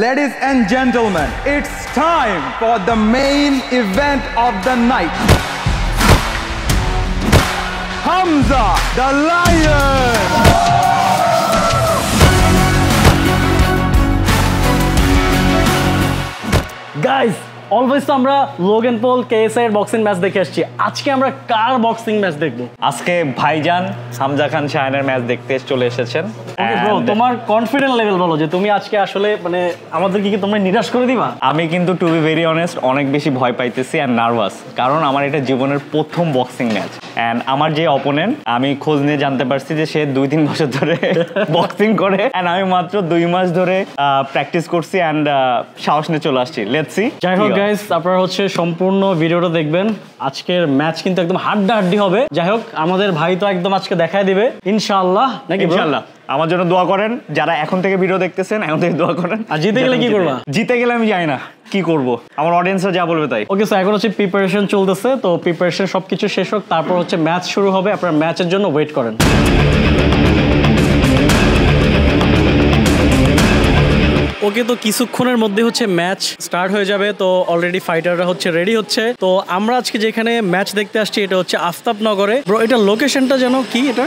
Ladies and gentlemen, it's time for the main event of the night. Hamza the Lion! Guys, always তো আমরা Logan Paul KSI এর boxing match দেখে আসছি। আজকে আমরা কার boxing match দেখব? আজকে ভাইজান হামজা খান শাহিনের ম্যাচ দেখতে চলে এসেছেন। ওকে ব্রো, তোমার কনফিডেন্ট লেভেল বলো যে তুমি আজকে আসলে মানে আমাদেরকে কি তোমরা নিরাশ করে দিবা? আমি কিন্তু টু বি ভেরি অনেস্ট অনেক বেশি ভয় পাইতেছি অ্যান্ড নার্ভাস, কারণ আমার এটা জীবনের প্রথম বক্সিং ম্যাচ। অ্যান্ড আমার যে অপোনেন্ট, আমি খোঁজ নিয়ে জানতে পারছি যে সে 2-3 বছর ধরে বক্সিং করে, অ্যান্ড আমি মাত্র 2 মাস ধরে প্র্যাকটিস করছি অ্যান্ড সাহস নিয়ে চলে আসছি। Let's see. যাই হোক গাইস, আপনারা হচ্ছে সম্পূর্ণ ভিডিওটা দেখবেন। আজকের ম্যাচ কিন্তু একদম হাড্ডাহাড্ডি হবে। যাই হোক, আমাদের ভাই তো একদম আজকে দেখায় দিবে ইনশাআল্লাহ, নাকি? ইনশাআল্লাহ আমার জন্য দোয়া করেন, যারা এখন থেকে ভিডিও দেখতেছেন এখন থেকে দোয়া করেন। আর জিতে গেলে কি করবা? জিতে গেলে আমি জানি না কি করব, আমার অডিয়েন্সরা যা বলবে তাই। ওকে স্যার, এখন হচ্ছে প্রিপারেশন চলতেছে, তো প্রিপারেশন সবকিছু শেষ হোক, তারপর হচ্ছে ম্যাচ শুরু হবে। আপনারা ম্যাচের জন্য ওয়েট করেন। ওকে, তো কিছুক্ষণের মধ্যে হচ্ছে ম্যাচ স্টার্ট হয়ে যাবে। তো অলরেডি ফাইটাররা হচ্ছে রেডি হচ্ছে। তো আমরা আজকে যেখানে ম্যাচ দেখতে আসছি এটা হচ্ছে আফতাবনগরে। ব্রো, এটা লোকেশনটা যেন কি? এটা